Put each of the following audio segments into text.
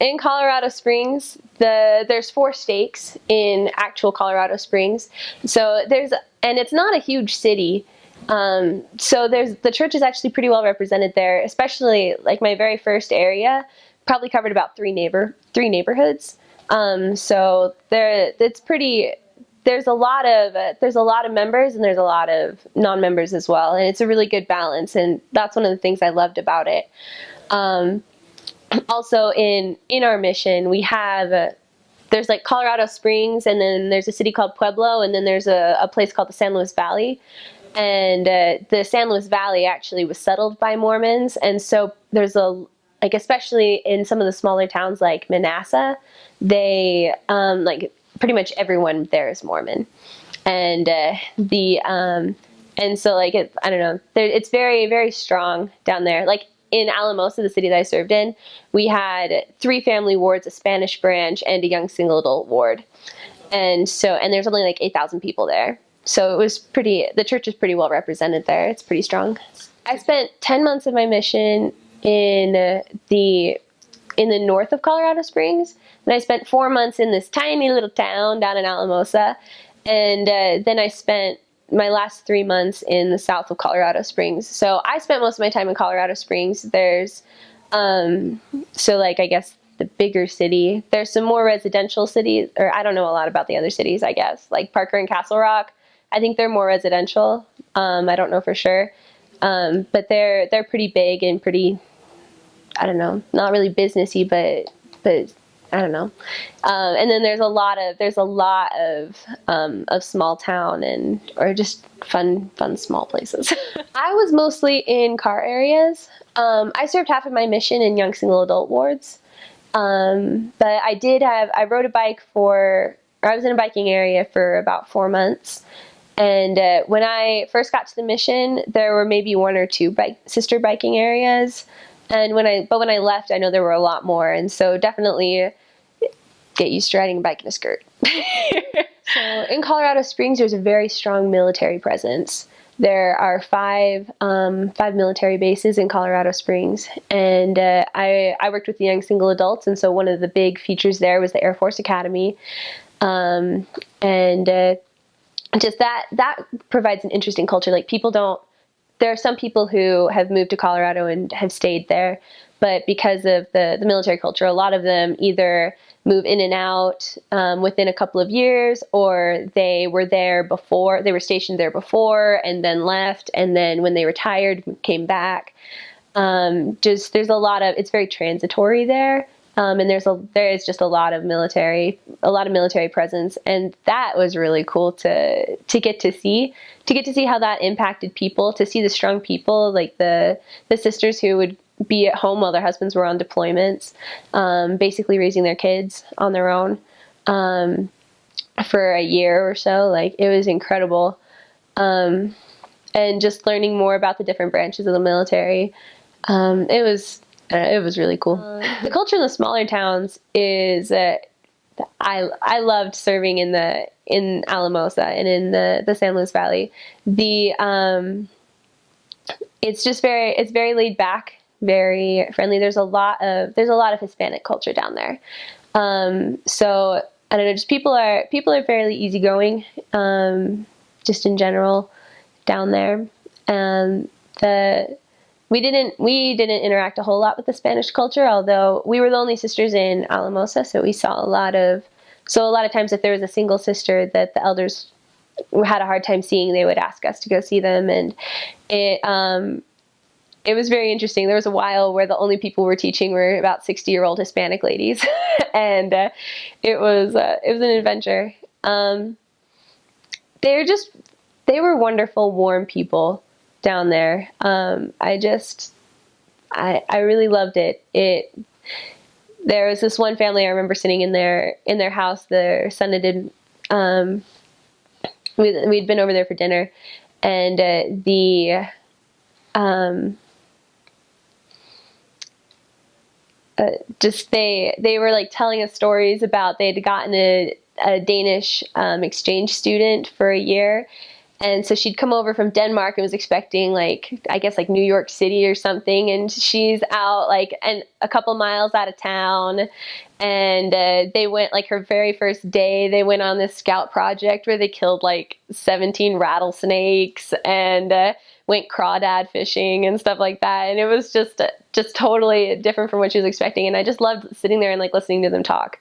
in Colorado Springs, there's 4 stakes in actual Colorado Springs. So and it's not a huge city. So the church is actually pretty well represented there, especially like my very first area probably covered about 3 neighborhoods. So it's pretty, there's a lot of members and there's a lot of non-members as well. And it's a really good balance. And that's one of the things I loved about it. Also in our mission, we have, there's like Colorado Springs, and then there's a city called Pueblo, and then there's a place called the San Luis Valley. And the San Luis Valley actually was settled by Mormons. And so there's like, especially in some of the smaller towns like Manassas, they, like pretty much everyone there is Mormon. And and so like, I don't know, it's very, very strong down there. Like in Alamosa, the city that I served in, we had 3 family wards, a Spanish branch, and a young single adult ward. And there's only like 8,000 people there. So the church is pretty well represented there. It's pretty strong. I spent 10 months of my mission in the north of Colorado Springs, and I spent 4 months in this tiny little town down in Alamosa, and then I spent my last 3 months in the south of Colorado Springs. So I spent most of my time in Colorado Springs. There's so like, I guess the bigger city, there's some more residential cities, or I don't know a lot about the other cities, I guess, like Parker and Castle Rock. I think they're more residential. I don't know for sure. But they're pretty big and pretty, I don't know, not really businessy, but I don't know. And then there's a lot of small town or just fun small places. I was mostly in car areas. I served half of my mission in young single adult wards. But I rode a bike I was in a biking area for about 4 months. And when I first got to the mission, there were maybe 1 or 2 sister biking areas. And when I left, I know there were a lot more. And so definitely get used to riding a bike in a skirt. So in Colorado Springs, there's a very strong military presence. There are 5 military bases in Colorado Springs, and I worked with the young single adults, and so one of the big features there was the Air Force Academy, and just that provides an interesting culture. Like there are some people who have moved to Colorado and have stayed there, but because of the military culture, a lot of them either move in and out within a couple of years, or they were stationed there before and then left, and then when they retired, came back. There's it's very transitory there. And there is just a lot of military presence, and that was really cool to get to see how that impacted people, to see the strong people, like the sisters who would be at home while their husbands were on deployments, basically raising their kids on their own, for a year or so. Like, it was incredible. And just learning more about the different branches of the military. It was really cool. The culture in the smaller towns is, I loved serving in Alamosa and in the San Luis Valley. It's very laid back, very friendly. There's a lot of Hispanic culture down there. So I don't know, just people are fairly easygoing, just in general down there. We didn't interact a whole lot with the Spanish culture, although we were the only sisters in Alamosa, so we saw a lot of times if there was a single sister that the elders had a hard time seeing, they would ask us to go see them, and it was very interesting. There was a while where the only people we're teaching were about 60-year-old Hispanic ladies, and it was an adventure. They were wonderful, warm people down there. I really loved it. There was this one family I remember sitting in their house. Their son had we'd been over there for dinner, and they were like telling us stories about they'd gotten a Danish exchange student for a year, And so she'd come over from Denmark and was expecting like, I guess like New York City or something. And she's out like and a couple miles out of town. And they went like her very first day, they went on this scout project where they killed like 17 rattlesnakes and went crawdad fishing and stuff like that. And it was just totally different from what she was expecting. And I just loved sitting there and like listening to them talk.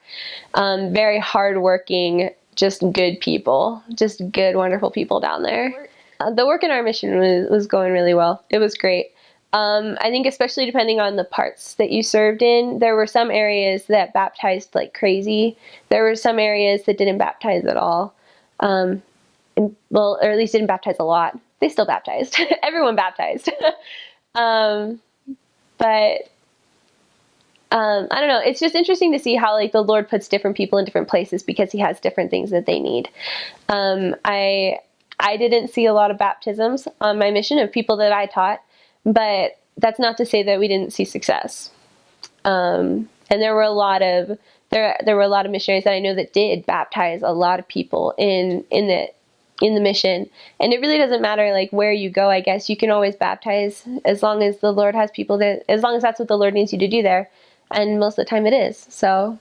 Very hardworking, just good people, just good, wonderful people down there. The work in our mission was going really well. It was great. I think especially depending on the parts that you served in, there were some areas that baptized like crazy. There were some areas that didn't baptize at all. Well, or at least didn't baptize a lot. They still baptized. Everyone baptized. But I don't know. It's just interesting to see how like the Lord puts different people in different places because he has different things that they need. I didn't see a lot of baptisms on my mission of people that I taught, but that's not to say that we didn't see success. And there were a lot of missionaries that I know that did baptize a lot of people in the mission. And it really doesn't matter like where you go. I guess you can always baptize as long as the Lord has people as long as that's what the Lord needs you to do there. And most of the time it is. So